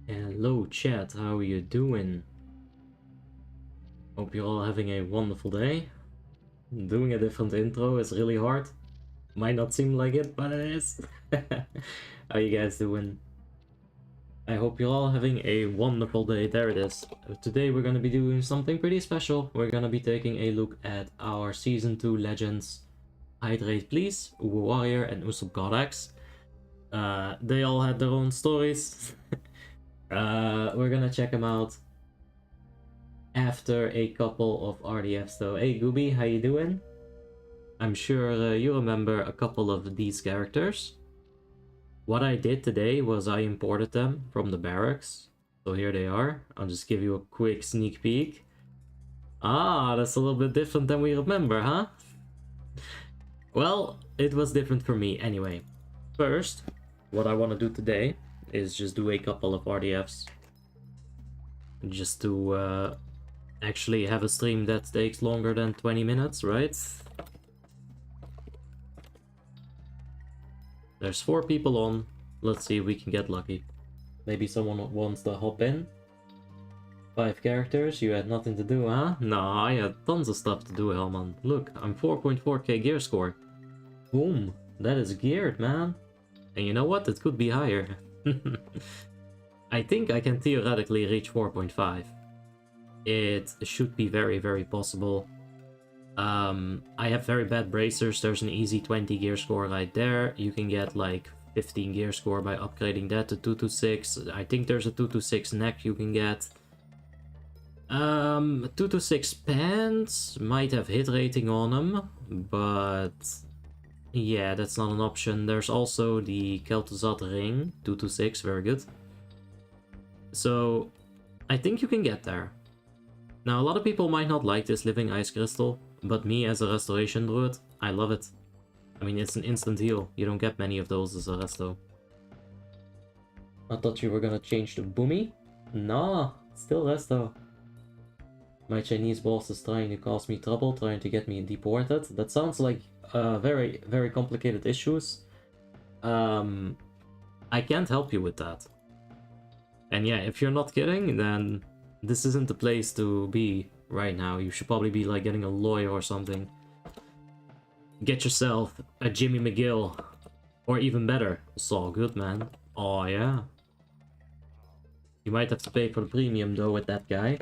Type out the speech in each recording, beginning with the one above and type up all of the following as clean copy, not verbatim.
Hello chat, how are you doing? Hope you're all having a wonderful day. Doing a different intro is really hard. Might not seem like it, but it is. How you guys doing? I hope you're all having a wonderful day. There it is. Today we're gonna be doing something pretty special. We're gonna be taking a look at our Season 2 Legends Hydrateplz Uwuwarrior Ussopgodx. They all had their own stories. We're gonna check them out after a couple of RDFs though. Hey Gooby, how you doing? I'm sure you remember a couple of these characters. What I did today was I imported them from the barracks. So here they are. I'll just give you a quick sneak peek. Ah, that's a little bit different than we remember, huh? Well, it was different for me anyway. First, what I want to do today is just do a couple of RDFs. Just to actually have a stream that takes longer than 20 minutes, right? There's 4 people on. Let's see if we can get lucky. Maybe someone wants to hop in. 5 characters, you had nothing to do, huh? No, I had tons of stuff to do, Hellman. Look, I'm 4.4k gear score. Boom, that is geared, man. And you know what? It could be higher. I think I can theoretically reach 4.5. It should be very, very possible. I have very bad bracers. There's an easy 20 gear score right there. You can get like 15 gear score by upgrading that to 226. I think there's a 226 neck you can get. 226 pants might have hit rating on them, but yeah, that's not an option. There's also the Kel'Thuzad ring, 226, very good. So I think you can get there. Now, a lot of people might not like this Living Ice Crystal, but me as a Restoration Druid, I love it. I mean, it's an instant heal. You don't get many of those as a resto. I thought you were gonna change to Boomy? Nah, still resto. My Chinese boss is trying to cause me trouble, trying to get me deported. That sounds like very, very complicated issues. I can't help you with that. And yeah, if you're not kidding, then this isn't the place to be right now. You should probably be like getting a lawyer or something. Get yourself a Jimmy McGill. Or even better, Saul Goodman. Oh yeah. You might have to pay for the premium though with that guy.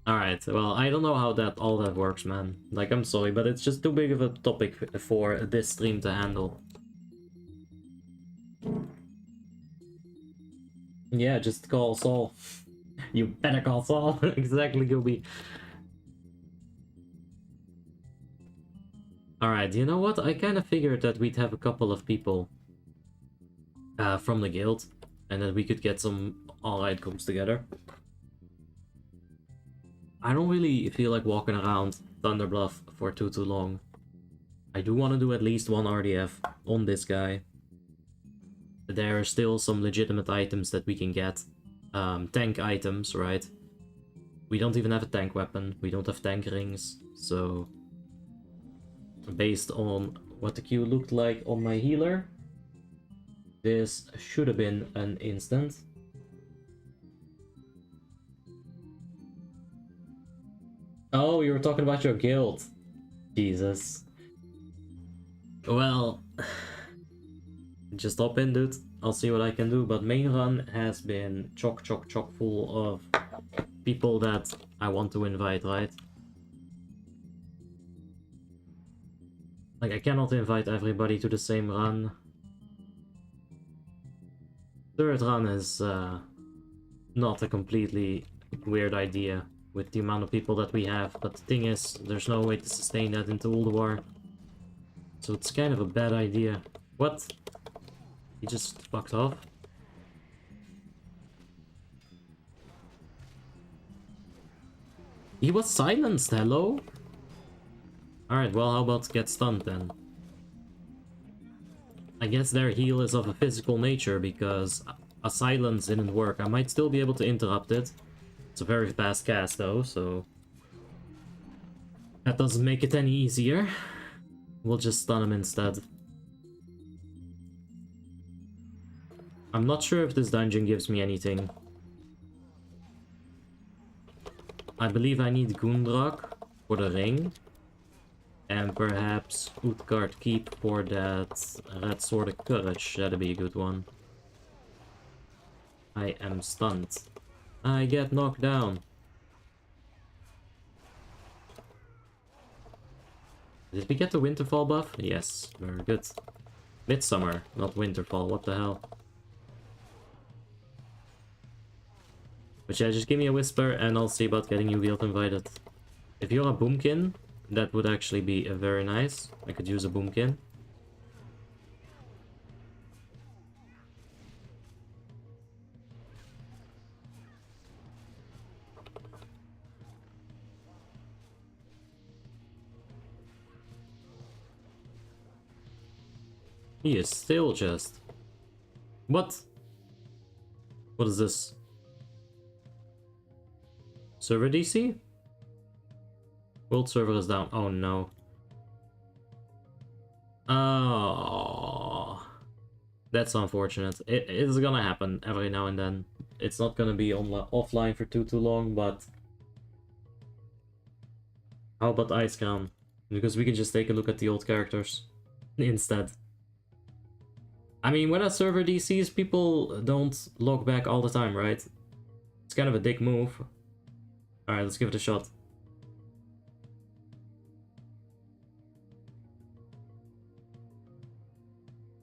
Alright, well, I don't know how all that works, man. Like, I'm sorry, but it's just too big of a topic for this stream to handle. Yeah, just call Saul. You better call Saul. Exactly, Gooby. Alright, you know what? I kind of figured that we'd have a couple of people from the guild, and that we could get some alright comps together. I don't really feel like walking around Thunderbluff for too long. I do want to do at least one RDF on this guy. There are still some legitimate items that we can get. Tank items, right? We don't even have a tank weapon. We don't have tank rings. So, based on what the queue looked like on my healer, this should have been an instant. Oh, you were talking about your guild. Jesus. Well, just hop in, dude. I'll see what I can do. But main run has been chock full of people that I want to invite, right? Like, I cannot invite everybody to the same run. Third run is not a completely weird idea with the amount of people that we have, but the thing is, there's no way to sustain that into Ulduar. So it's kind of a bad idea. What? He just fucked off? He was silenced, hello? Alright, well, how about get stunned then? I guess their heal is of a physical nature, because a silence didn't work. I might still be able to interrupt it. It's a very fast cast though, so that doesn't make it any easier. We'll just stun him instead. I'm not sure if this dungeon gives me anything. I believe I need Gundrak for the ring. And perhaps Utgard Keep for that Red Sword of Courage. That'd be a good one. I am stunned. I get knocked down. Did we get the Winterfall buff? Yes, very good. Midsummer, not Winterfall, what the hell. But yeah, just give me a whisper and I'll see about getting you guild invited. If you're a boomkin, that would actually be very nice. I could use a boomkin. He is still just... What? What is this? Server DC? World server is down. Oh no. Oh, that's unfortunate. It is gonna happen every now and then. It's not gonna be offline for too long, but... How about Ice Crown? Because we can just take a look at the old characters instead. I mean, when a server DCs, people don't log back all the time, right? It's kind of a dick move. Alright, let's give it a shot.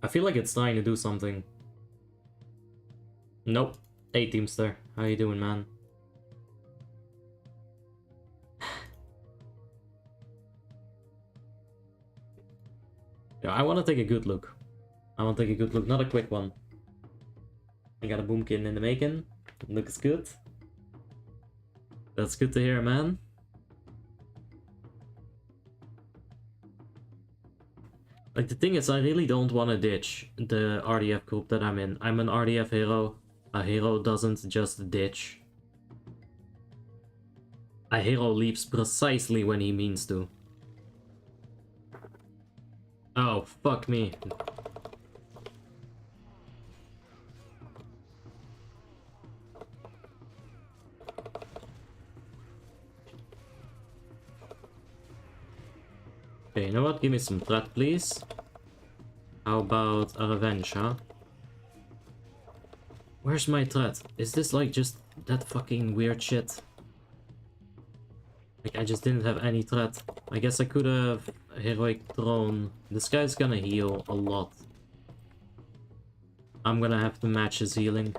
I feel like it's trying to do something. Nope. Hey, Teamster. How you doing, man? Yeah, I want to take a good look. I want to take a good look, not a quick one. I got a boomkin in the making. Looks good. That's good to hear, man. Like, the thing is, I really don't want to ditch the RDF group that I'm in. I'm an RDF hero. A hero doesn't just ditch. A hero leaves precisely when he means to. Oh, fuck me. Okay, you know what? Give me some threat, please. How about a revenge, huh? Where's my threat? Is this like just that fucking weird shit? Like, I just didn't have any threat. I guess I could have heroic throne. This guy's gonna heal a lot. I'm gonna have to match his healing.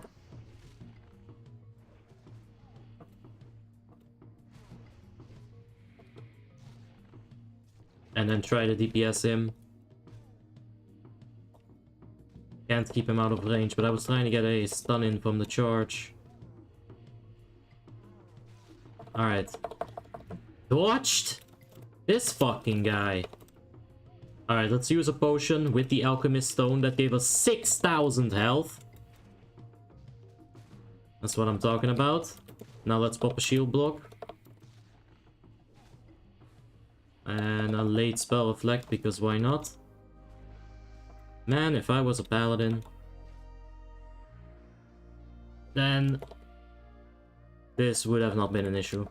And then try to DPS him. Can't keep him out of range, but I was trying to get a stun in from the charge. Alright. Dodged? This fucking guy. Alright, let's use a potion with the Alchemist Stone that gave us 6,000 health. That's what I'm talking about. Now let's pop a shield block. And a late spell reflect, because why not? Man, if I was a paladin, then this would have not been an issue.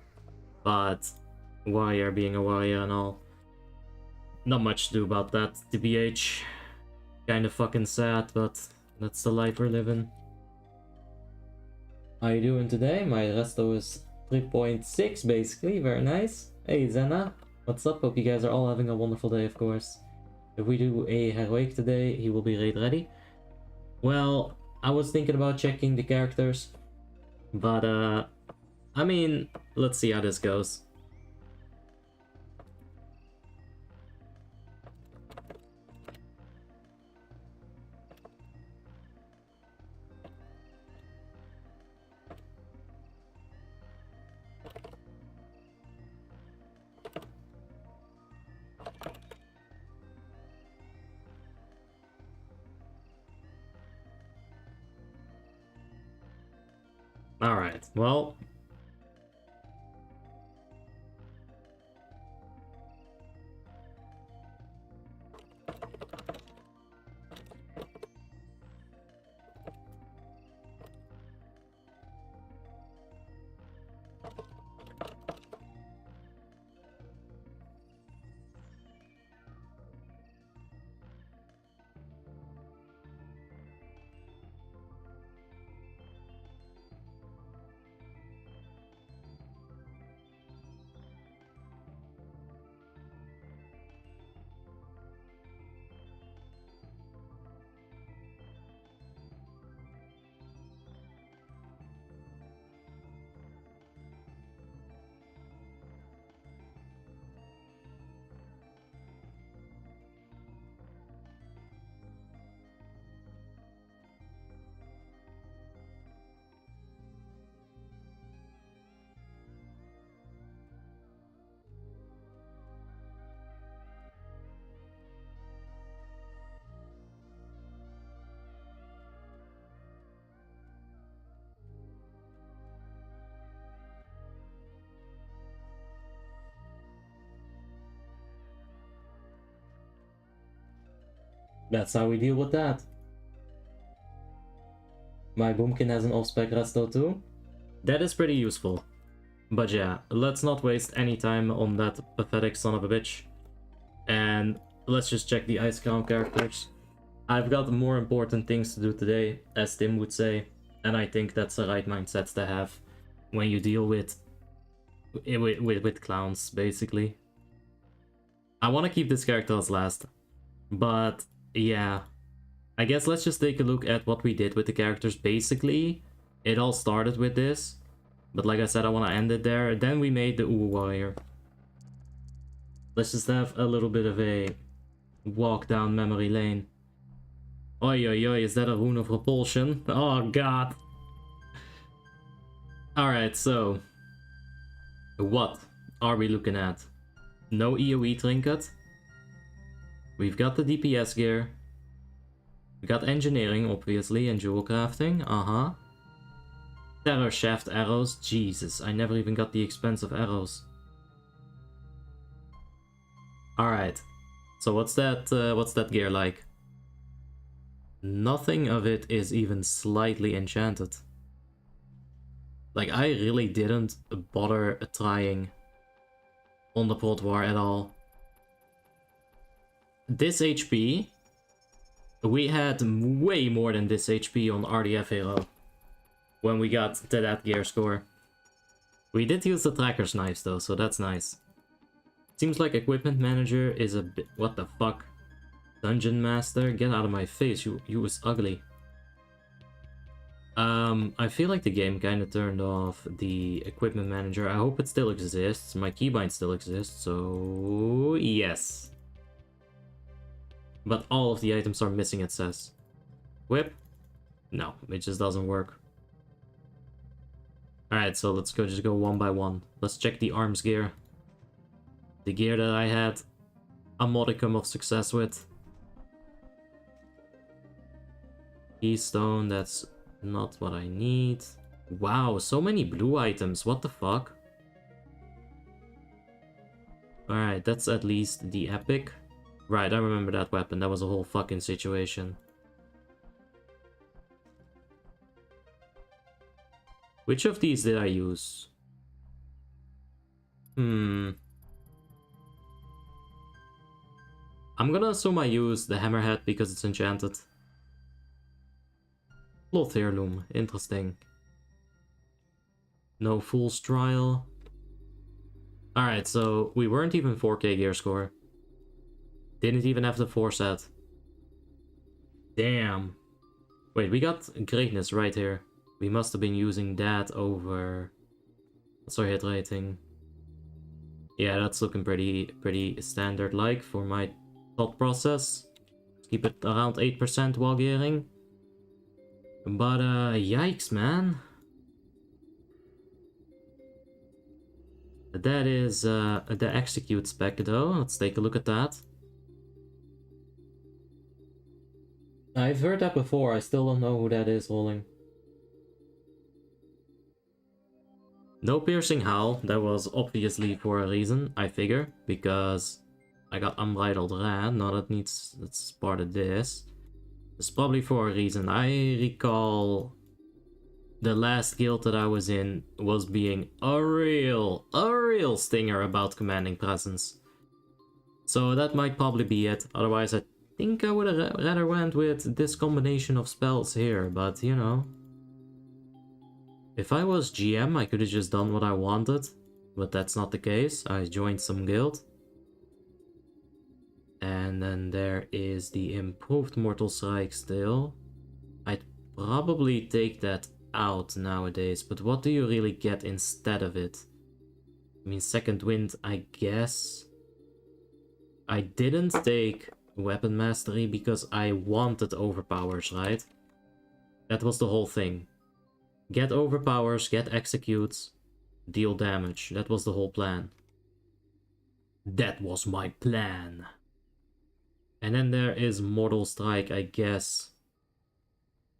But warrior being a warrior and all, not much to do about that, TBH. Kind of fucking sad, but that's the life we're living. How you doing today? My resto is 3.6 basically, very nice. Hey Zena, what's up? Hope you guys are all having a wonderful day, of course. If we do a heroic today, he will be raid ready. Well, I was thinking about checking the characters, but I mean, let's see how this goes. Alright, well... That's how we deal with that. My Boomkin has an off-spec resto too. That is pretty useful. But yeah, let's not waste any time on that pathetic son of a bitch. And let's just check the Ice Crown characters. I've got more important things to do today, as Tim would say. And I think that's the right mindset to have when you deal with clowns, basically. I want to keep this character as last. But yeah, I guess let's just take a look at what we did with the characters. Basically, it all started with this. But like I said, I want to end it there. Then we made the Uwuwarrior. Let's just have a little bit of a walk down memory lane. Oi, oi, oi, is that a rune of repulsion? Oh, God. Alright, so... what are we looking at? No EOE trinket. We've got the DPS gear. We got engineering, obviously, and jewel crafting. Terror shaft arrows. Jesus, I never even got the expensive arrows. Alright. So what's that gear like? Nothing of it is even slightly enchanted. Like, I really didn't bother trying on the Prot War at all. This HP, we had way more than this HP on RDF Hero when we got to that gear score. We did use the Tracker's Knives though, so that's nice. Seems like Equipment Manager is a bit... what the fuck? Dungeon Master, get out of my face, you was ugly. I feel like the game kind of turned off the Equipment Manager. I hope it still exists. My keybind still exists, so yes. But all of the items are missing, it says. Whip? No, it just doesn't work. Alright, so let's just go one by one. Let's check the arms gear. The gear that I had a modicum of success with. Keystone, that's not what I need. Wow, so many blue items, what the fuck? Alright, that's at least the epic. Right, I remember that weapon, that was a whole fucking situation. Which of these did I use? I'm gonna assume I used the Hammerhead because it's enchanted. Cloth Heirloom, interesting. No Fool's Trial. Alright, so we weren't even 4K gear score. Didn't even have the 4 set. Damn. Wait, we got greatness right here. We must have been using that over... what's our hit rating? Yeah, that's looking pretty standard-like for my thought process. Keep it around 8% while gearing. But, yikes, man. That is, the execute spec, though. Let's take a look at that. I've heard that before, I still don't know who that is rolling. No piercing howl, that was obviously for a reason, I figure, because I got Unbridled Wrath, now that's part of this. It's probably for a reason. I recall the last guild that I was in was being a real stinger about commanding presence. So that might probably be it, otherwise I think I would have rather went with this combination of spells here, but you know. If I was GM, I could have just done what I wanted, but that's not the case. I joined some guild. And then there is the improved Mortal Strike still. I'd probably take that out nowadays, but what do you really get instead of it? I mean, Second Wind, I guess. I didn't take Weapon Mastery because I wanted overpowers, right? That was the whole thing. Get overpowers, get executes, deal damage. That was the whole plan. That was my plan. And then there is Mortal Strike, I guess.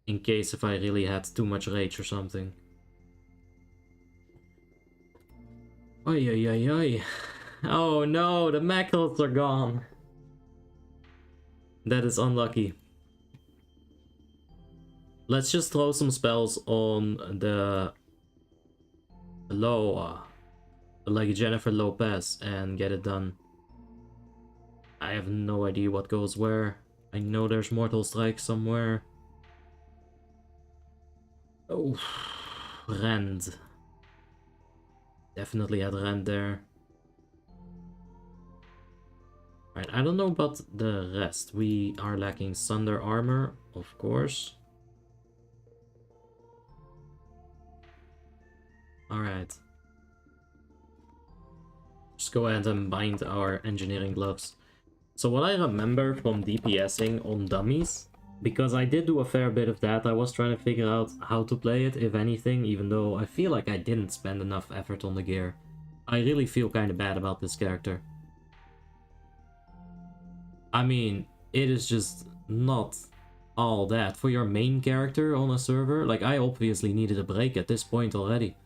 In case if I really had too much rage or something. Oi, oi, oi, oi. Oh no, the mackerels are gone. That is unlucky. Let's just throw some spells on the low, like Jennifer Lopez, and get it done. I have no idea what goes where. I know there's Mortal Strike somewhere. Oh, Rend. Definitely had Rend there. Right, I don't know about the rest. We are lacking Thunder Armor, of course. Alright. Just go ahead and bind our engineering gloves. So what I remember from DPSing on dummies, because I did do a fair bit of that, I was trying to figure out how to play it, if anything, even though I feel like I didn't spend enough effort on the gear. I really feel kind of bad about this character. I mean, it is just not all that. For your main character on a server, like, I obviously needed a break at this point already.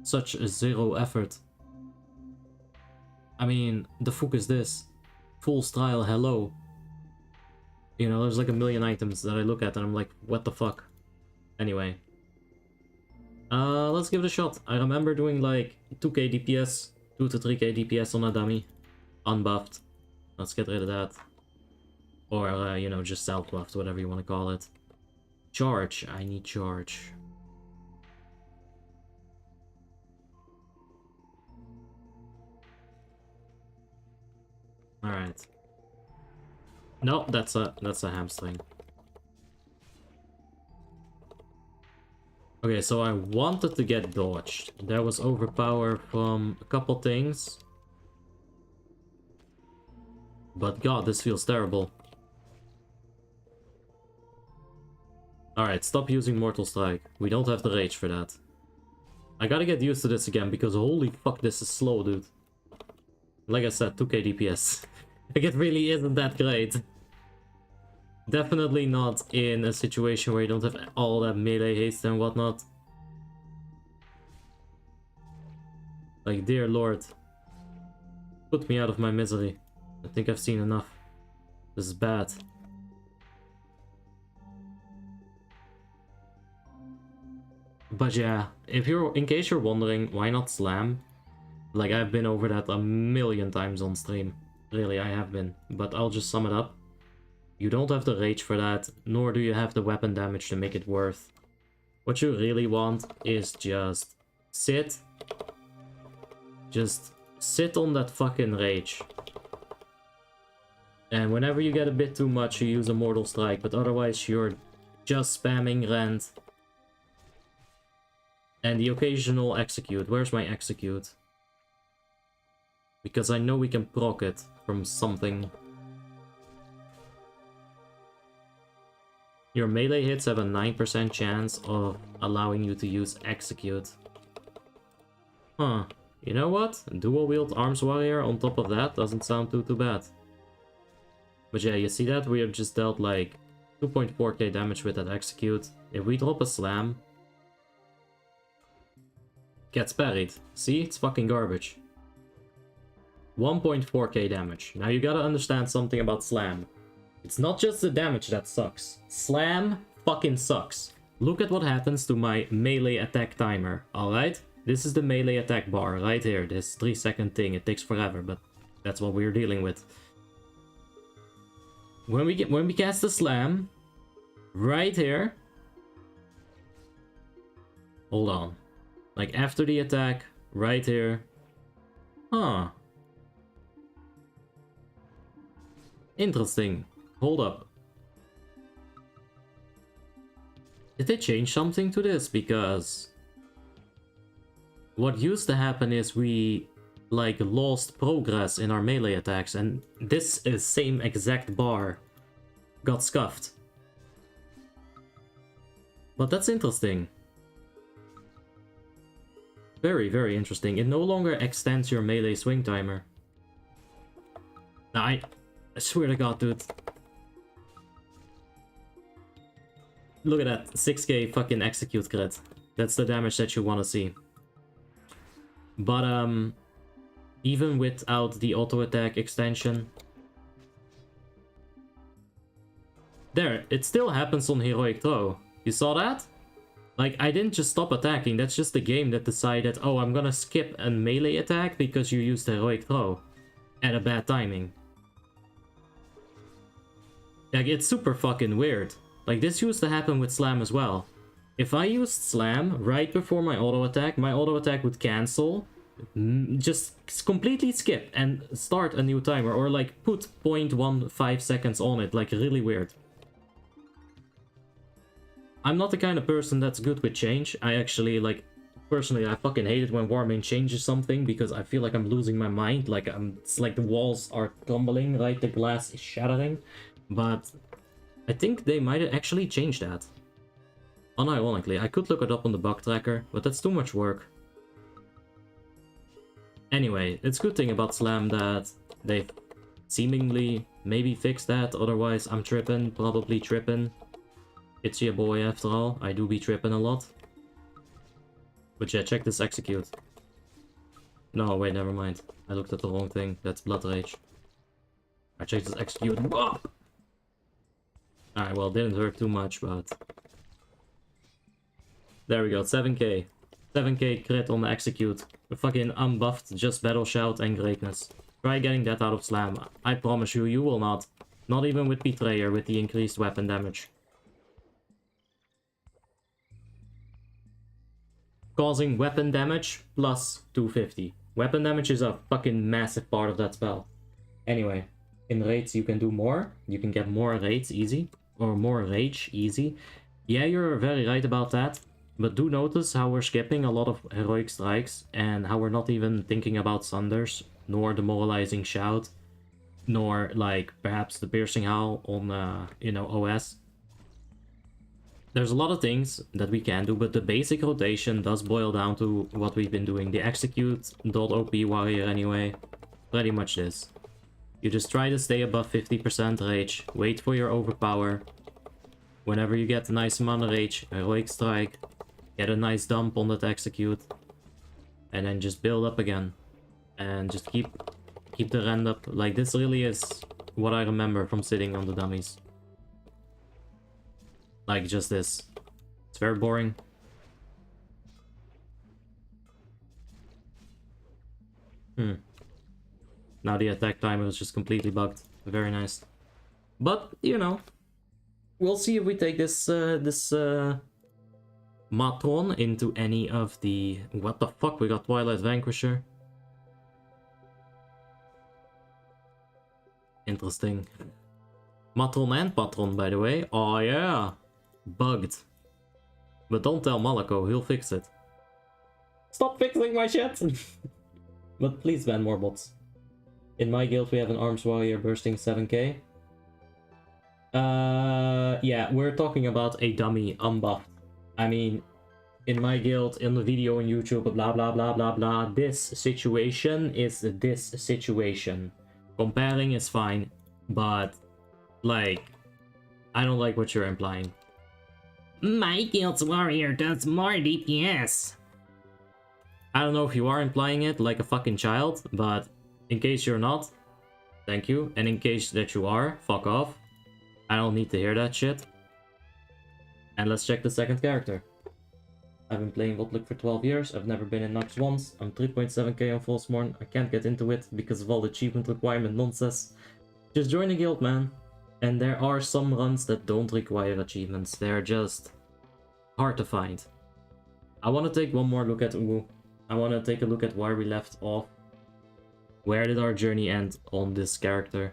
Such a zero effort. I mean, the fuck is this? Full style, hello. You know, there's like a million items that I look at and I'm like, what the fuck? Anyway. Let's give it a shot. I remember doing like 2k DPS, 2 to 3k DPS on a dummy. Unbuffed. Let's get rid of that. Or, you know, just self-buffed, whatever you want to call it. Charge. I need charge. Alright. No, that's a hamstring. Okay, so I wanted to get dodged. There was overpower from a couple things. But god, this feels terrible. Alright, stop using Mortal Strike. We don't have the rage for that. I gotta get used to this again, because holy fuck, this is slow, dude. Like I said, 2k DPS. Like, it really isn't that great. Definitely not in a situation where you don't have all that melee haste and whatnot. Like, dear lord. Put me out of my misery. I think I've seen enough. This is bad. But yeah, in case you're wondering, why not slam? Like, I've been over that a million times on stream. Really, I have been. But I'll just sum it up. You don't have the rage for that, nor do you have the weapon damage to make it worth. What you really want is just sit. Just sit on that fucking rage. And whenever you get a bit too much, you use a Mortal Strike, but otherwise you're just spamming Rend. And the occasional execute. Where's my execute? Because I know we can proc it from something. Your melee hits have a 9% chance of allowing you to use execute. Huh. You know what? Dual wield arms warrior on top of that doesn't sound too bad. But yeah, you see that? We have just dealt like 2.4k damage with that execute. If we drop a slam, gets parried. See? It's fucking garbage. 1.4k damage. Now you gotta understand something about slam. It's not just the damage that sucks. Slam fucking sucks. Look at what happens to my melee attack timer, alright? This is the melee attack bar right here. This 3-second thing. It takes forever, but that's what we're dealing with. When we cast the slam, right here. Hold on. Like after the attack, right here. Huh. Interesting. Hold up. Did they change something to this? Because what used to happen is we like lost progress in our melee attacks, and this is same exact bar got scuffed. But that's interesting. Very, very interesting. It no longer extends your melee swing timer. Now, I swear to god, dude. Look at that. 6k fucking execute crit. That's the damage that you want to see. But, even without the auto attack extension, There, it still happens on heroic throw. You saw that? Like, I didn't just stop attacking, that's just the game that decided, oh, I'm gonna skip a melee attack because you used heroic throw. At a bad timing. Like, it's super fucking weird. Like, this used to happen with Slam as well. If I used Slam right before my auto attack would cancel, just completely skip and start a new timer, or like put 0.15 seconds on it, like really weird. I'm not the kind of person that's good with change. I actually, like, personally, I fucking hate it when Warmane changes something because I feel like I'm losing my mind. Like, it's like the walls are tumbling, right? The glass is shattering. But I think they might actually change that. Unironically, I could look it up on the bug tracker, but that's too much work. Anyway, it's a good thing about Slam that they've seemingly maybe fixed that. Otherwise, I'm tripping, probably tripping. It's your boy after all. I do be tripping a lot. But yeah, check this execute. No, wait, never mind. I looked at the wrong thing. That's Blood Rage. I checked this execute. Alright, well, it didn't hurt too much, but... There we go, 7k. 7k crit on the execute. The fucking unbuffed, just Battle Shout and Greatness. Try getting that out of Slam. I promise you, you will not. Not even with Betrayer, with the increased weapon damage. Causing weapon damage plus 250. Weapon damage is a fucking massive part of that spell. Anyway, in raids you can do more. You can get more raids easy. Or more rage easy. Yeah, you're very right about that. But do notice how we're skipping a lot of heroic strikes. And how we're not even thinking about Sunders. Nor Demoralizing Shout. Nor, like, perhaps the Piercing Howl on, you know, OS. There's a lot of things that we can do, but the basic rotation does boil down to what we've been doing. The execute, .op warrior anyway. Pretty much this. You just try to stay above 50% rage, wait for your overpower. Whenever you get a nice amount of rage, heroic strike, get a nice dump on that execute. And then just build up again. And just keep the rend up. Like, this really is what I remember from sitting on the dummies. Like, just this. It's very boring. Now the attack timer is just completely bugged. Very nice. But, you know, we'll see if we take this, Patron into any of the... What the fuck? We got Twilight Vanquisher. Interesting. Patron and Patron, by the way. Oh, yeah. Bugged. But don't tell Malako, he'll fix it. Stop fixing my shit! But please ban more bots. In my guild we have an Arms Warrior bursting 7k. Yeah, we're talking about a dummy unbuffed. I mean, in my guild, in the video on YouTube, blah blah blah blah blah, this situation is this situation. Comparing is fine, but, like, I don't like what you're implying. My guild's warrior does more DPS. I don't know if you are implying it like a fucking child, but in case you're not, thank you. And in case that you are, fuck off. I don't need to hear that shit. And let's check the second character. I've been playing Warlock for 12 years. I've never been in Knox once. I'm 3.7k on Frostmourne. I can't get into it because of all the achievement requirement nonsense. Just join the guild, man. And there are some runs that don't require achievements. They're just hard to find. I want to take one more look at Uwu. I want to take a look at where we left off. Where did our journey end on this character?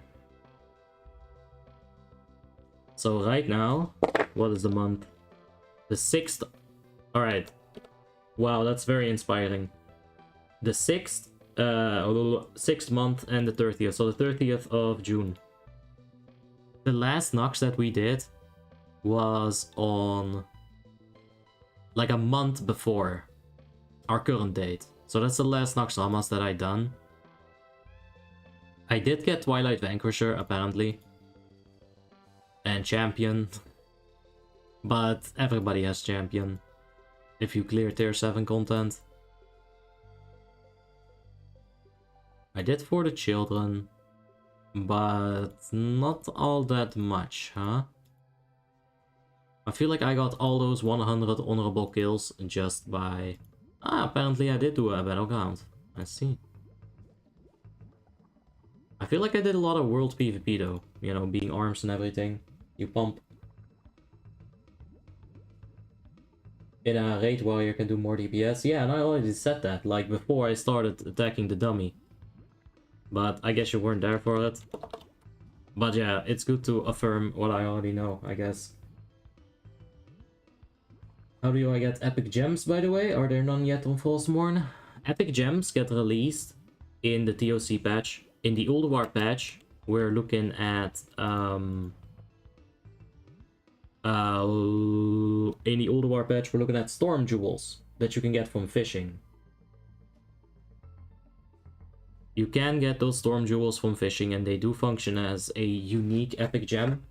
So right now, what is the month? The 6th. Alright. Wow, that's very inspiring. The 6th, 6th month and the 30th. So the 30th of June. The last Knox that we did was on like a month before our current date. So that's the last Knox Ramas that I done. I did get Twilight Vanquisher apparently. And Champion. But everybody has Champion. If you clear tier 7 content. I did for the children. But not all that much, huh? I feel like I got all those 100 honorable kills just by... Ah, apparently I did do a battleground. I see. I feel like I did a lot of world PvP though. You know, being arms and everything. You pump. In a raid warrior can do more DPS. Yeah, and I already said that, like before I started attacking the dummy. But I guess you weren't there for it. But yeah, it's good to affirm what I already know, I guess. How do I get epic gems, by the way? Are there none yet on Frostmourne? Epic gems get released in the TOC patch. In the Uwuwarrior patch, we're looking at in the Uwuwarrior patch, we're looking at storm jewels that you can get from fishing. You can get those storm jewels from fishing, and they do function as a unique epic gem,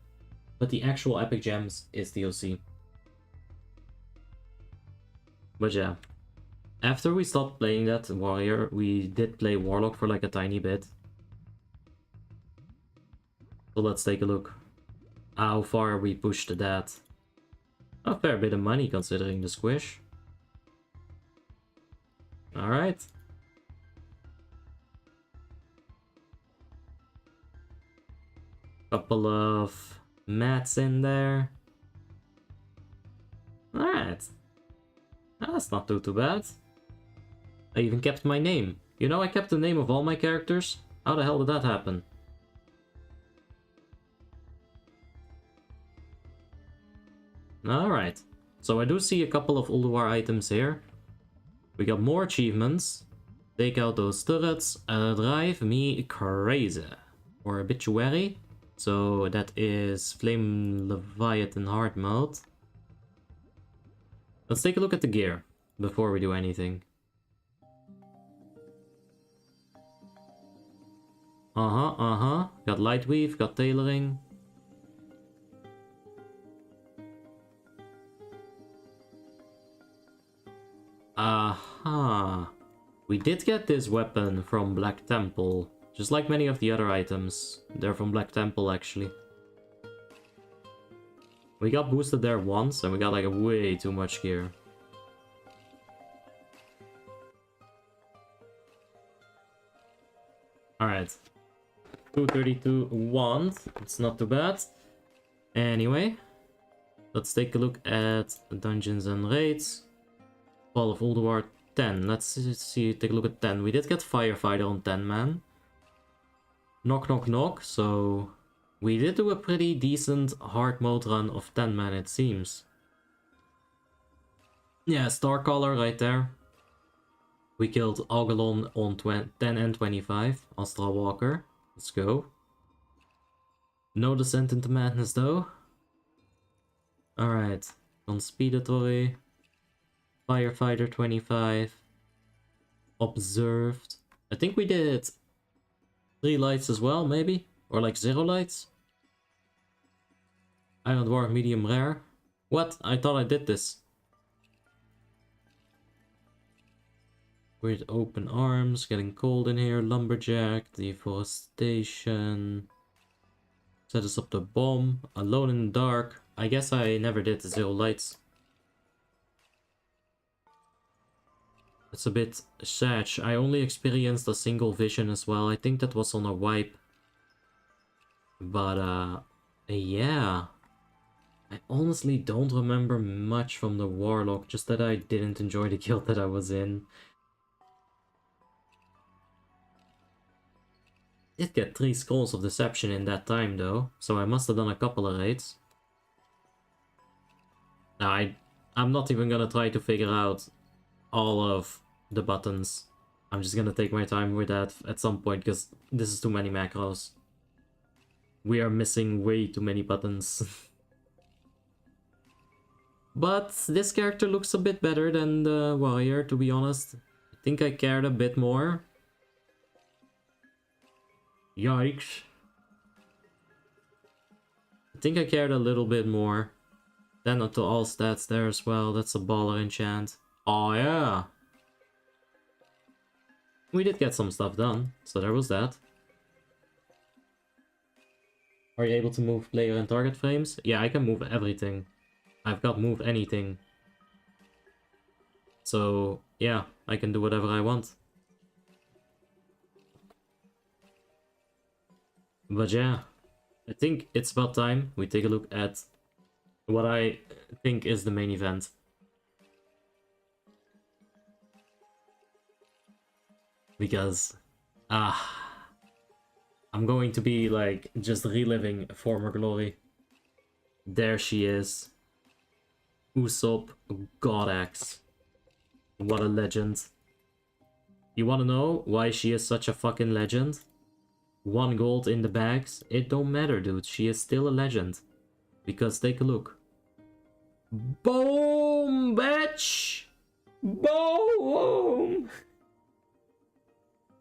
but the actual epic gems is DLC. But yeah, after we stopped playing that warrior, we did play Warlock for like a tiny bit. So let's take a look how far we pushed that. A fair bit of money considering the squish. Alright. Couple of mats in there. Alright. That's not too bad. I even kept my name. You know, I kept the name of all my characters. How the hell did that happen? Alright. So I do see a couple of Uwuwarrior items here. We got more achievements. Take out those turrets. Drive me crazy. Or obituary. So that is Flame Leviathan hard mode. Let's take a look at the gear before we do anything. Got light weave, got tailoring. We did get this weapon from Black Temple. Just like many of the other items. They're from Black Temple, actually. We got boosted there once, and we got like way too much gear. Alright. 232 wand. It's not too bad. Anyway. Let's take a look at Dungeons and Raids. Fall of Uwuwarrior 10. Let's see, take a look at 10. We did get Firefighter on 10 man. Knock, knock, knock. So we did do a pretty decent hard mode run of 10 man, it seems. Yeah, Starcaller right there. We killed Augalon on 10 and 25. Astral Walker. Let's go. No Descent into Madness though. Alright. Conspiratory. Firefighter 25. Observed. I think we did 3 lights as well, maybe? Or like 0 lights? Iron Dwarf medium rare. What? I thought I did this. Weird open arms, getting cold in here. Lumberjack, deforestation. Set us up the bomb. Alone in the dark. I guess I never did the 0 lights. It's a bit sad. I only experienced a single vision as well. I think that was on a wipe. But yeah. I honestly don't remember much from the Warlock, just that I didn't enjoy the guild that I was in. Did get 3 Scrolls of Deception in that time though, so I must have done a couple of raids. I'm not even gonna try to figure out all of the buttons. I'm just gonna take my time with that at some point, because this is too many macros. We are missing way too many buttons. But this character looks a bit better than the warrior, to be honest. I think I cared a bit more. Yikes. I think I cared a little bit more. Then to all stats there as well. That's a baller enchant. Oh yeah. We did get some stuff done, so there was that. Are you able to move player and target frames? Yeah, I can move everything. I've got move anything. So, yeah, I can do whatever I want. But yeah, I think it's about time we take a look at what I think is the main event. Because, I'm going to be like just reliving former glory. There she is. Ussopgodx. What a legend. You wanna know why she is such a fucking legend? 1 gold in the bags? It don't matter, dude. She is still a legend. Because take a look. Boom, bitch! Boom!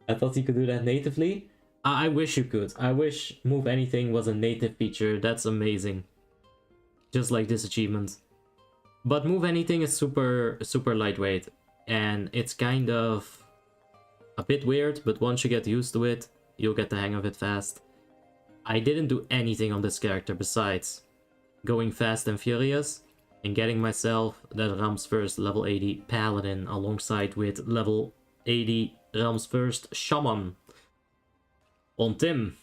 I thought you could do that natively. I wish you could. I wish Move Anything was a native feature. That's amazing. Just like this achievement. But Move Anything is super lightweight. And it's kind of a bit weird, but once you get used to it, you'll get the hang of it fast. I didn't do anything on this character besides going fast and furious and getting myself that Ram's first level 80 Paladin alongside with level 80 Ram's first Shaman on Tim.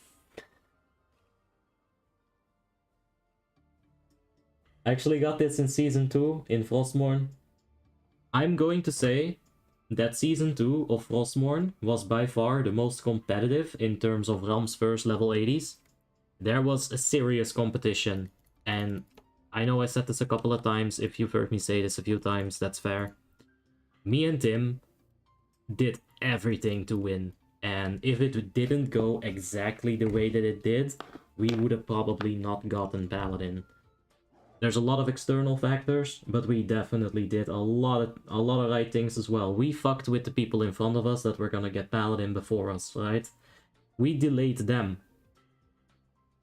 I actually got this in Season 2 in Frostmourne. I'm going to say that Season 2 of Frostmourne was by far the most competitive in terms of Ram's first level 80s. There was a serious competition, and I know I said this a couple of times. If you've heard me say this a few times, that's fair. Me and Tim did everything to win, and if it didn't go exactly the way that it did, we would have probably not gotten Paladin. There's a lot of external factors, but we definitely did a lot of right things as well. We fucked with the people in front of us that were gonna get Paladin before us, right? We delayed them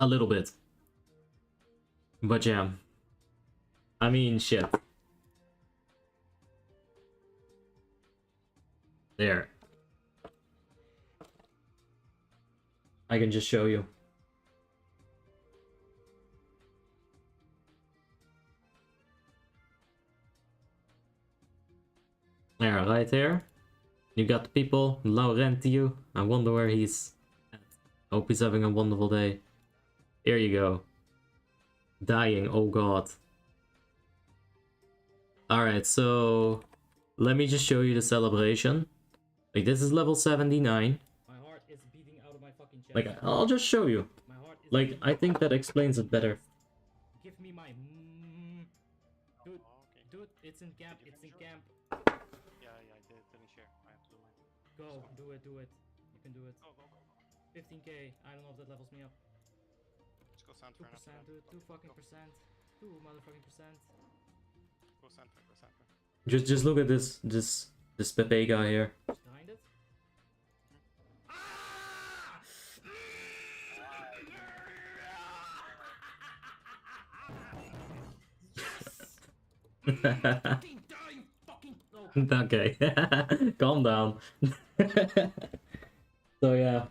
a little bit. But yeah, I mean, shit. There. I can just show you. There, right here. You got the people, Laurentio. I wonder where he's at. Hope he's having a wonderful day. Here you go. Dying, oh god. Alright, so let me just show you the celebration. Like, this is level 79. My heart is beating out of my fucking chest. Like, I'll just show you. Like, I think that explains it better. Give me my Dude, it's in camp, it's in camp. Yeah, I didn't share. I have to do mine. Go, do it. You can do it. Go. 15k. I don't know if that levels me up. Let's go center. 2%, dude. 2 fucking percent. 2 motherfucking percent. Go center. Just look at this Pepe guy here. Behind it? Okay, calm down. So yeah.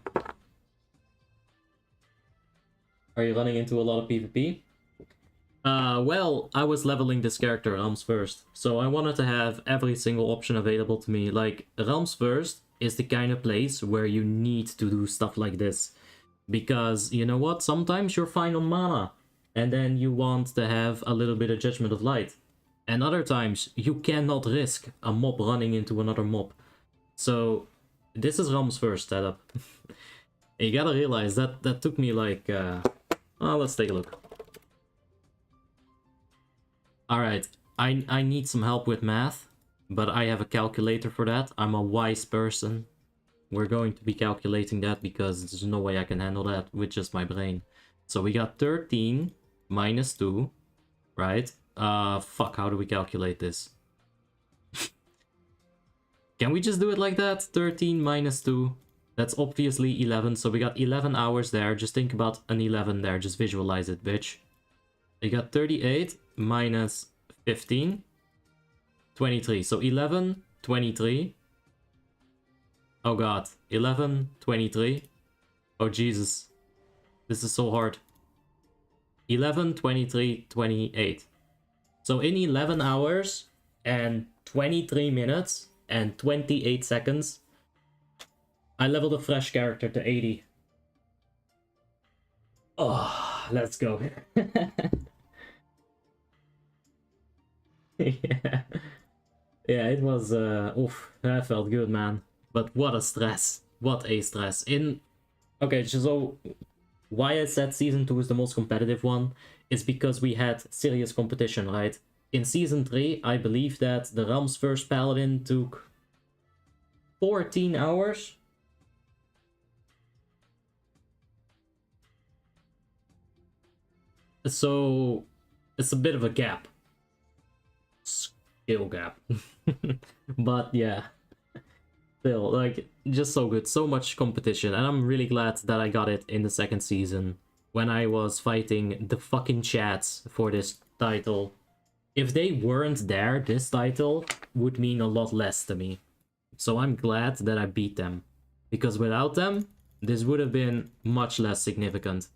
Are you running into a lot of PvP? Well, I was leveling this character Realms first, so I wanted to have every single option available to me. Like, Realms first is the kind of place where you need to do stuff like this. Because, you know what, sometimes you're fine on mana, and then you want to have a little bit of Judgment of Light. And other times, you cannot risk a mob running into another mob. So, this is Realms first setup. You gotta realize that took me like... Oh, let's take a look. Alright, I need some help with math, but I have a calculator for that. I'm a wise person. We're going to be calculating that because there's no way I can handle that with just my brain. So we got 13 minus 2, right? Fuck, how do we calculate this? Can we just do it like that? 13 minus 2. That's obviously 11, so we got 11 hours there. Just think about an 11 there. Just visualize it, bitch. You got 38 minus 15. 23. So 11, 23. Oh god. 11, 23. Oh Jesus. This is so hard. 11, 23, 28. So in 11 hours and 23 minutes and 28 seconds, I leveled a fresh character to 80. Oh, let's go. Yeah. Yeah, it was, oof, that felt good, man. But what a stress. What a stress. Okay, so why I said Season 2 is the most competitive one is because we had serious competition, right? In Season 3, I believe that the Realm's first Paladin took 14 hours. So, it's a bit of a gap. Skill gap. But yeah. Still, like, just so good. So much competition. And I'm really glad that I got it in the second season. When I was fighting the fucking chats for this title. If they weren't there, this title would mean a lot less to me. So I'm glad that I beat them. Because without them, this would have been much less significant.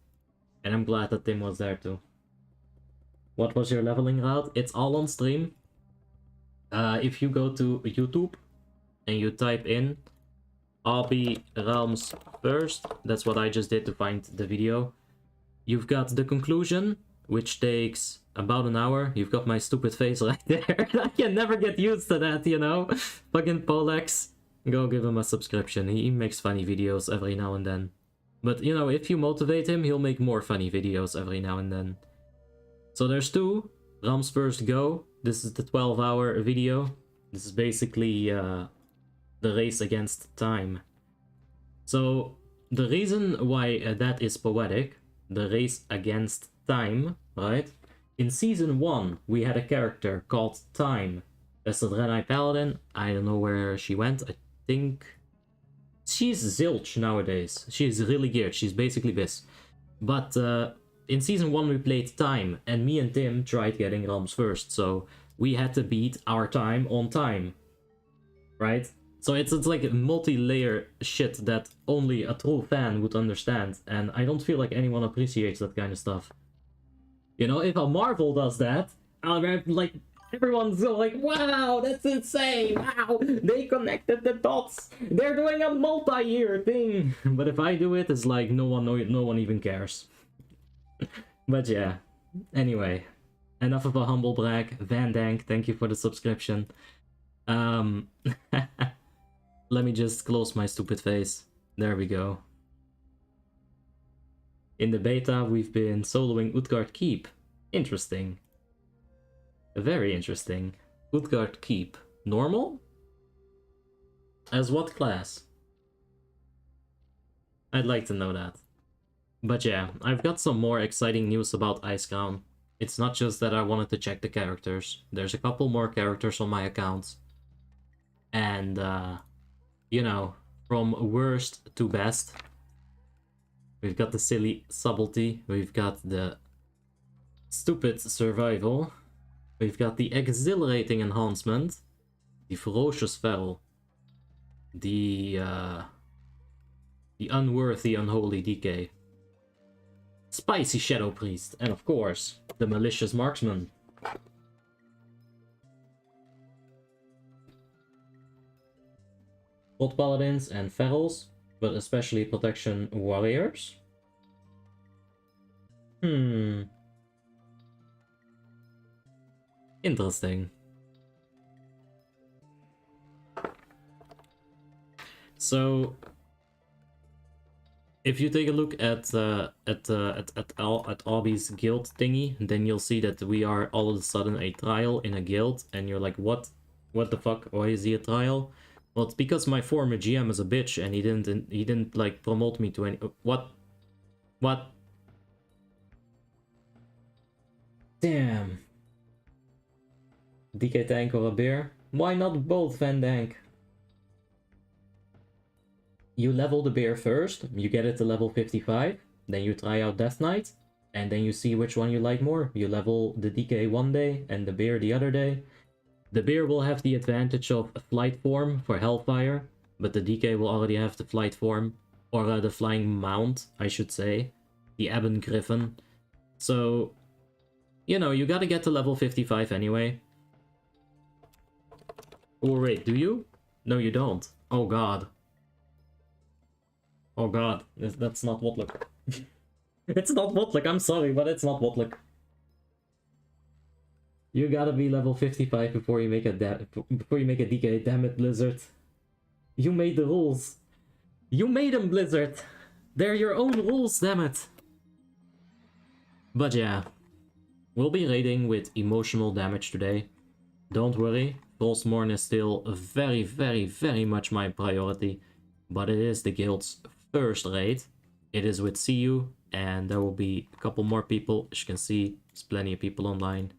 And I'm glad that Tim was there too. What was your leveling route? It's all on stream. If you go to YouTube and you type in Obby Realms first, that's what I just did to find the video. You've got the conclusion, which takes about an hour. You've got my stupid face right there. I can never get used to that, you know? Fucking Polex. Go give him a subscription. He makes funny videos every now and then. But, you know, if you motivate him, he'll make more funny videos every now and then. So there's two. Realms First Go. This is the 12-hour video. This is basically the race against time. So the reason why that is poetic, the race against time, right? In Season 1, we had a character called Time. That's the Draenei Paladin. I don't know where she went. I think she's zilch nowadays. She's really geared. She's basically this. But in Season 1 we played Time, and me and Tim tried getting Realms First, so we had to beat our time on time. Right? So it's like a multi-layer shit that only a true fan would understand, and I don't feel like anyone appreciates that kind of stuff. You know, if a Marvel does that, I'll be like, everyone's like, wow, that's insane, wow, they connected the dots, they're doing a multi-year thing. But if I do it, it's like, no one even cares. But yeah, anyway, enough of a humble brag. Van Dank, thank you for the subscription. Let me just close my stupid face. There we go. In the beta, we've been soloing Utgard Keep. Interesting. Very interesting. Utgard Keep. Normal? As what class? I'd like to know that. But yeah, I've got some more exciting news about Icecrown. It's not just that I wanted to check the characters. There's a couple more characters on my account. And, you know, from worst to best. We've got the silly subtlety. We've got the stupid survival. We've got the exhilarating enhancement. The ferocious feral. The unworthy unholy decay. Spicy Shadow Priest, and of course, the malicious marksman. Both paladins and ferals, but especially protection warriors. Interesting. So, if you take a look at Obby's guild thingy, then you'll see that we are all of a sudden a trial in a guild, and you're like, what the fuck? Why is he a trial? Well, it's because my former GM is a bitch, and he didn't like promote me to any. What? Damn. DK tank or a bear? Why not both, Van Dank? You level the bear first, you get it to level 55, then you try out Death Knight, and then you see which one you like more. You level the DK one day and the bear the other day. The bear will have the advantage of a flight form for Hellfire, but the DK will already have the flight form, or the flying mount, I should say, the Ebon Griffin. So, you know, you gotta get to level 55 anyway. Oh wait, do you? No, you don't. Oh god. Oh god, that's not Warlock. It's not Warlock, I'm sorry, but it's not Warlock. You gotta be level 55 before you make a DK. Damn it, Blizzard. You made the rules. You made them, Blizzard. They're your own rules, damn it. But yeah, we'll be raiding with emotional damage today. Don't worry, Frostmourne is still very, very, very much my priority. But it is the guild's first raid. It is with CU, and there will be a couple more people. As you can see, there's plenty of people online.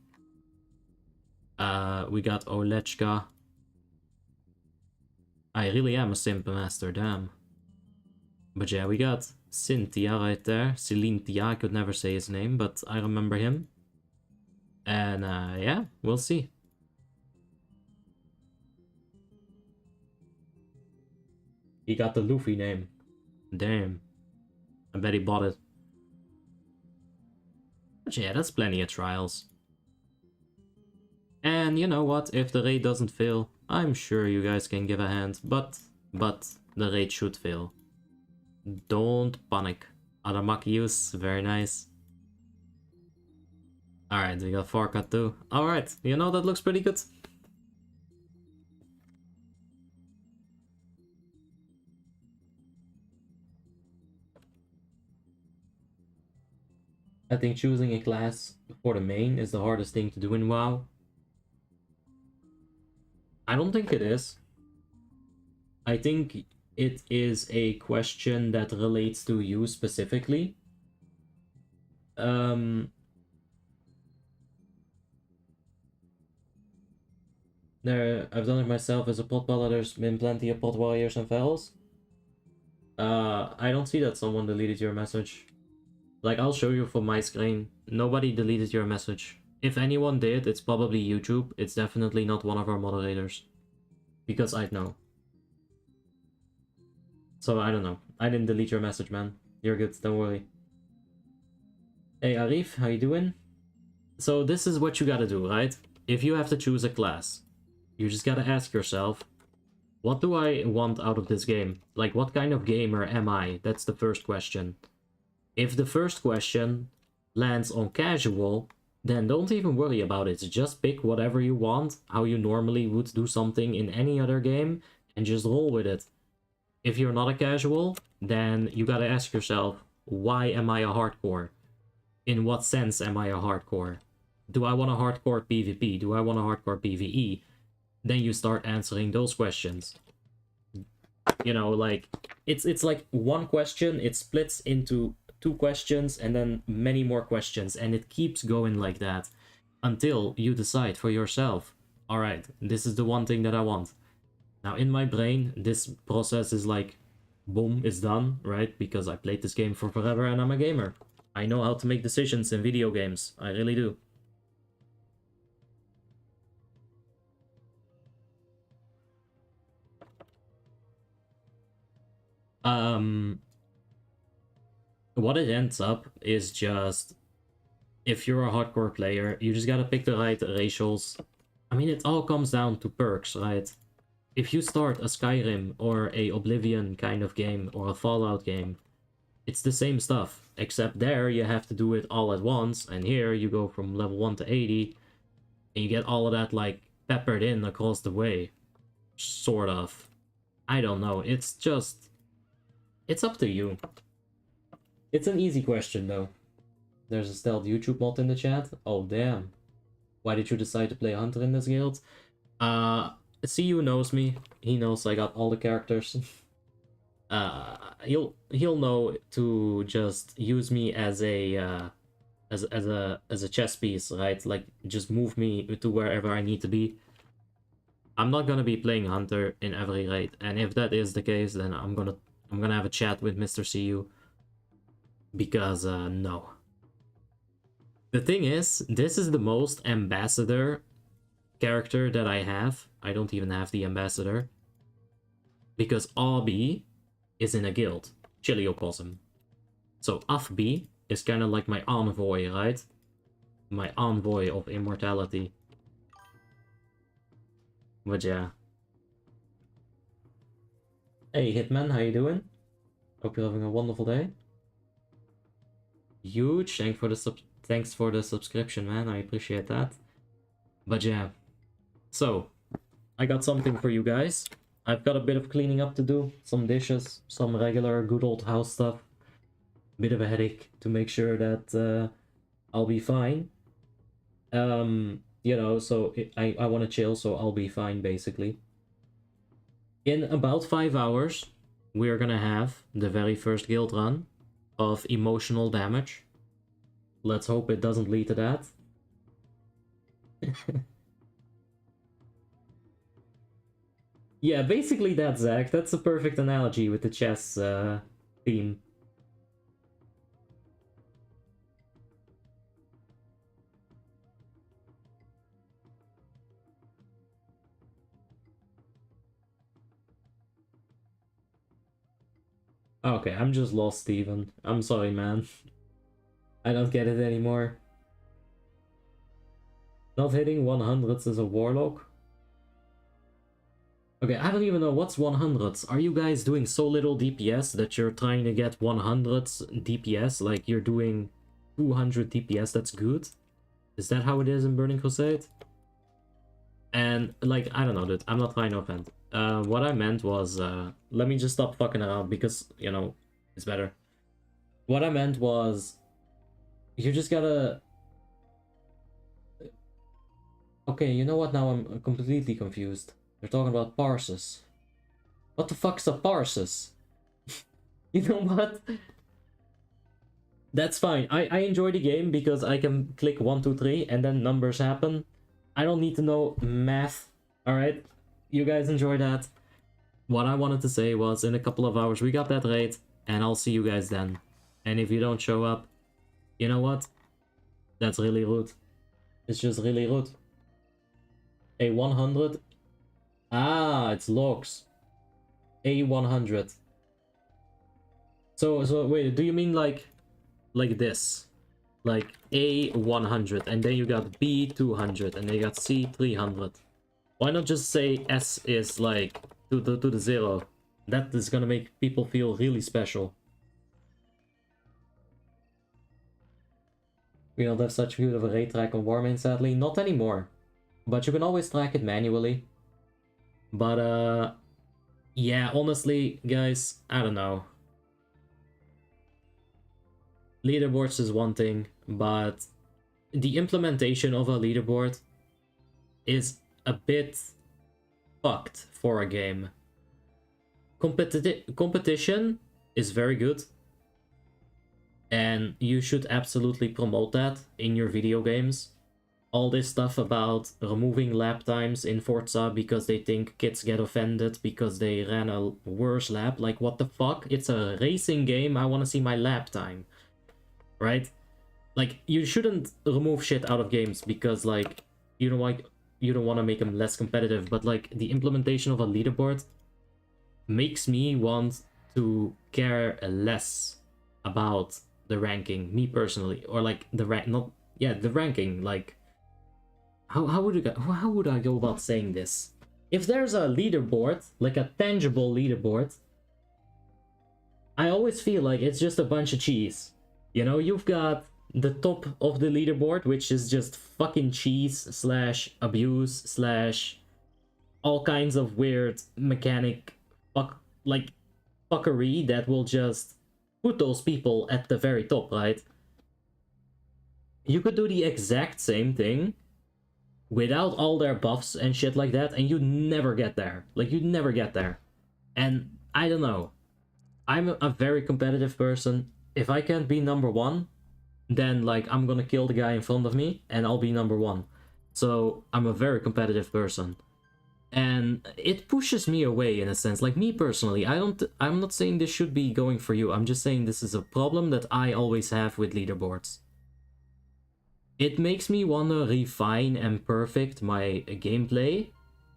We got Olechka. I really am a simp master, damn. But yeah, we got Cynthia right there. Celintia, I could never say his name, but I remember him. And yeah, we'll see. He got the Luffy name. Damn. I bet he bought it. But yeah, that's plenty of trials. And you know what, if the raid doesn't fail, I'm sure you guys can give a hand, but the raid should fail. Don't panic. Adamakius, very nice. Alright, we got Farka too. Alright, you know, that looks pretty good. I think choosing a class for the main is the hardest thing to do in WoW. I don't think it is. I think it is a question that relates to you specifically. I've done it myself as a pot baller. There's been plenty of pot warriors and fells. I don't see that someone deleted your message. Like, I'll show you from my screen. Nobody deleted your message. If anyone did, it's probably YouTube. It's definitely not one of our moderators. Because I'd know. So, I don't know. I didn't delete your message, man. You're good, don't worry. Hey, Arif, how you doing? So, this is what you gotta do, right? If you have to choose a class, you just gotta ask yourself, what do I want out of this game? Like, what kind of gamer am I? That's the first question. If the first question lands on casual, then don't even worry about it. Just pick whatever you want, how you normally would do something in any other game, and just roll with it. If you're not a casual, then you gotta ask yourself, why am I a hardcore? In what sense am I a hardcore? Do I want a hardcore PvP? Do I want a hardcore PvE? Then you start answering those questions. You know, like, it's like one question, it splits into 2 questions and then many more questions, and it keeps going like that until you decide for yourself, alright, this is the one thing that I want. Now in my brain, this process is like, boom, it's done, right? Because I played this game for forever and I'm a gamer. I know how to make decisions in video games, I really do. What it ends up is just, if you're a hardcore player, you just gotta pick the right racials. I mean, it all comes down to perks, right? If you start a Skyrim or a Oblivion kind of game or a Fallout game, it's the same stuff, except there you have to do it all at once, and here you go from level 1 to 80, and you get all of that, like, peppered in across the way. Sort of. I don't know, it's just... it's up to you. It's an easy question, though. There's a stealth YouTube mod in the chat. Oh, damn. Why did you decide to play Hunter in this guild? CU knows me. He knows I got all the characters. He'll know to just use me as a as a chess piece, right? Like, just move me to wherever I need to be. I'm not gonna be playing Hunter in every raid, and if that is the case, then I'm gonna have a chat with Mr. CU. Because, no. The thing is, this is the most ambassador character that I have. I don't even have the ambassador. Because Obby is in a guild, Chiliocosm. So Afbi is kind of like my envoy, right? My envoy of immortality. But yeah. Hey Hitman, how you doing? Hope you're having a wonderful day. Huge, thanks for the subscription, man. I appreciate that. But yeah. So, I got something for you guys. I've got a bit of cleaning up to do. Some dishes, some regular good old house stuff. Bit of a headache to make sure that I'll be fine. You know, so I want to chill, so I'll be fine, basically. In about 5 hours, we're gonna have the very first guild run of emotional damage. Let's hope it doesn't lead to that. Yeah, basically that, Zach. That's a perfect analogy with the chess theme. Okay, I'm just lost, Steven. I'm sorry, man. I don't get it anymore. Not hitting 100s as a Warlock? Okay, I don't even know what's 100s. Are you guys doing so little DPS that you're trying to get 100s DPS? Like you're doing 200 DPS, that's good? Is that how it is in Burning Crusade? And, like, I don't know, dude. I'm not trying to offend. What I meant was, let me just stop fucking around because, you know, it's better. What I meant was, you just gotta... Okay, you know what? Now I'm completely confused. They're talking about parses. What the fuck's a parses? You know what? That's fine. I enjoy the game because I can click 1, 2, 3 and then numbers happen. I don't need to know math. Alright? You guys enjoy that. What I wanted to say was in a couple of hours we got that raid and I'll see you guys then. And if you don't show up, you know what? That's really rude. It's just really rude. A 100. Ah, it's logs. A 100. So wait, do you mean like this? Like A 100 and then you got B 200 and then you got C 300. Why not just say S is like to the 0? That is gonna make people feel really special. We don't have such good of a raid track on Warmanes, sadly. Not anymore. But you can always track it manually. But yeah, honestly, guys, I don't know. Leaderboards is one thing, but the implementation of a leaderboard is a bit fucked for a game. Competition is very good, and you should absolutely promote that in your video games. All this stuff about removing lap times in Forza because they think kids get offended because they ran a worse lap. Like, what the fuck? It's a racing game, I want to see my lap time. Right? Like, you shouldn't remove shit out of games because, like, you don't want to make them less competitive, but, like, the implementation of a leaderboard makes me want to care less about the ranking, me personally, or, like, the ranking, like, how would I go about saying this? If there's a leaderboard, like a tangible leaderboard, I always feel like it's just a bunch of cheese. You know, you've got the top of the leaderboard, which is just fucking cheese / abuse / all kinds of weird mechanic fuckery that will just put those people at the very top, right? You could do the exact same thing without all their buffs and shit like that, and you'd never get there. Like, you'd never get there. And I don't know. I'm a very competitive person. If I can't be number 1, then, like, I'm gonna kill the guy in front of me and I'll be number 1. So I'm a very competitive person. And it pushes me away in a sense. Like, me personally, I'm not saying this should be going for you. I'm just saying this is a problem that I always have with leaderboards. It makes me want to refine and perfect my gameplay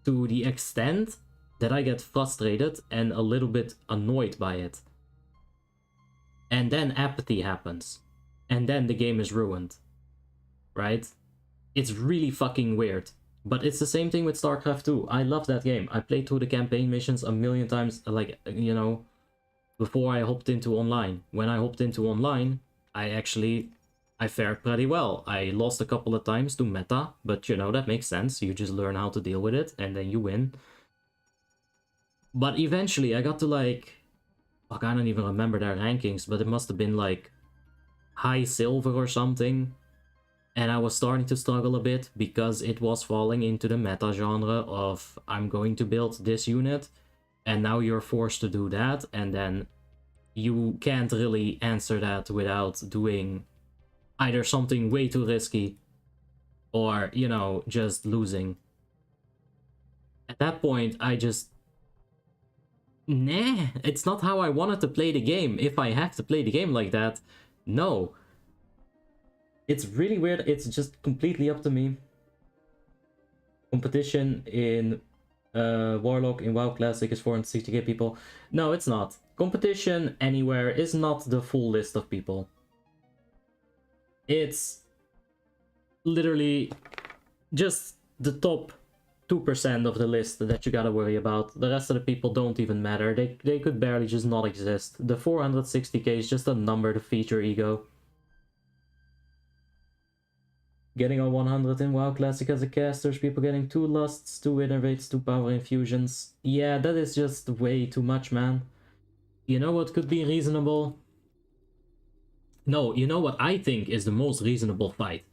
to the extent that I get frustrated and a little bit annoyed by it. And then apathy happens. And then the game is ruined. right? It's really fucking weird. But it's the same thing with StarCraft 2. I love that game. I played through the campaign missions a million times, like, you know, before I hopped into online. When I hopped into online, I fared pretty well. I lost a couple of times to meta, but you know, that makes sense. You just learn how to deal with it, and then you win. But eventually, I got to like... Fuck, I don't even remember their rankings, but it must have been like high silver or something. And I was starting to struggle a bit because it was falling into the meta genre of I'm going to build this unit, and now you're forced to do that, and then you can't really answer that without doing either something way too risky or, you know, just losing. At that point, I just... Nah, it's not how I wanted to play the game. If I have to play the game like that, no. It's really weird. It's just completely up to me. Competition in Warlock in WoW Classic is 460k people. No, it's not. Competition anywhere is not the full list of people. It's literally just the top 2% of the list that you gotta worry about. The rest of the people don't even matter. They could barely just not exist. The 460k is just a number to feed your ego. Getting a 100 in WoW Classic as a caster, people getting 2 lusts, 2 innervates, 2 power infusions. Yeah, that is just way too much, man. You know what could be reasonable? No, you know what I think is the most reasonable fight?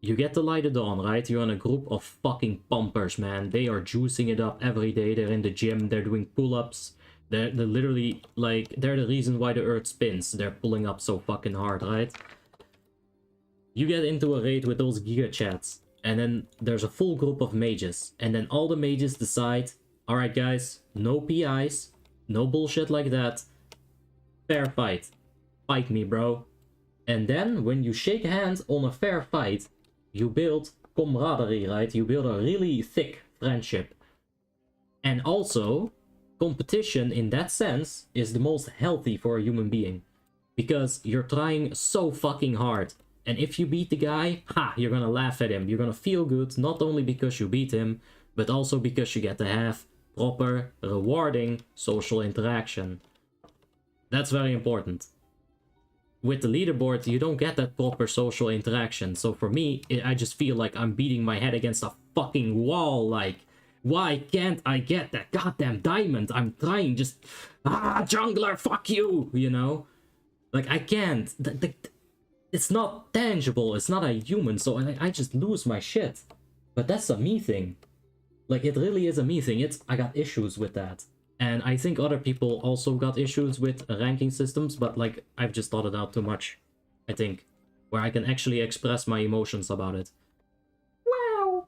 You get the Light of Dawn, right? You're in a group of fucking pumpers, man. They are juicing it up every day. They're in the gym, they're doing pull-ups. They're literally, like, they're the reason why the earth spins. They're pulling up so fucking hard, right? You get into a raid with those Giga Chats, and then there's a full group of mages, and then all the mages decide, alright guys, no PIs, no bullshit like that, fair fight. Fight me, bro. And then, when you shake hands on a fair fight, you build camaraderie, right? You build a really thick friendship. And also, competition in that sense is the most healthy for a human being. Because you're trying so fucking hard. And if you beat the guy, ha, you're gonna laugh at him. You're gonna feel good, not only because you beat him, but also because you get to have proper, rewarding social interaction. That's very important. With the leaderboard, you don't get that proper social interaction. So for me, I just feel like I'm beating my head against a fucking wall. Like, why can't I get that goddamn diamond? I'm trying, just... Ah, jungler, fuck you! You know? Like, I can't. It's not tangible, it's not a human, so I just lose my shit. But that's a me thing. Like, it really is a me thing. I got issues with that. And I think other people also got issues with ranking systems, but like, I've just thought it out too much, I think. Where I can actually express my emotions about it. Wow!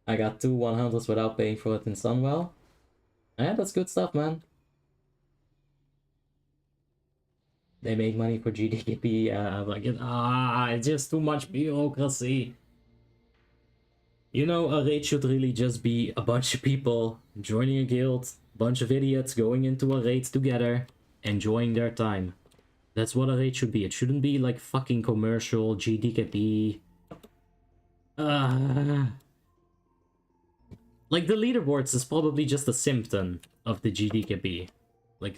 I got 2 100s without paying for it in Sunwell. Yeah, that's good stuff, man. They make money for GDP, like, it's just too much bureaucracy. You know, a raid should really just be a bunch of people joining a guild, bunch of idiots going into a raid together, enjoying their time. That's what a raid should be. It shouldn't be like fucking commercial, GDKP. Like, the leaderboards is probably just a symptom of the GDKP. Like,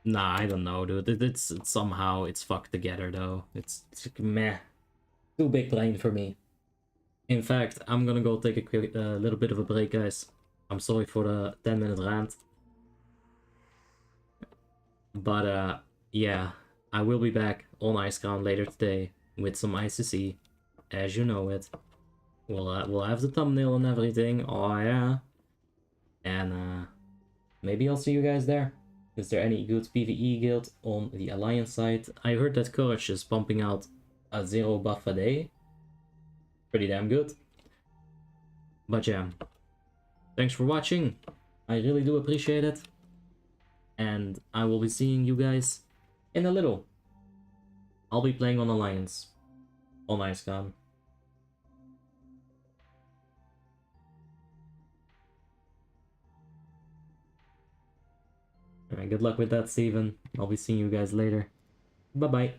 nah, I don't know, dude. It's somehow, it's fucked together, though. It's meh. Too big brain for me. In fact, I'm gonna go take a quick, little bit of a break, guys. I'm sorry for the 10-minute rant. But, yeah. I will be back on Iceground later today with some ICC, as you know it. We'll have the thumbnail and everything, oh yeah. And, maybe I'll see you guys there. Is there any good PvE guild on the Alliance side? I heard that Courage is pumping out a 0 buff a day. Pretty damn good. But yeah, thanks for watching. I really do appreciate it. And I will be seeing you guys in a little. I'll be playing on Alliance. On Icecon. Alright, good luck with that, Steven. I'll be seeing you guys later. Bye-bye.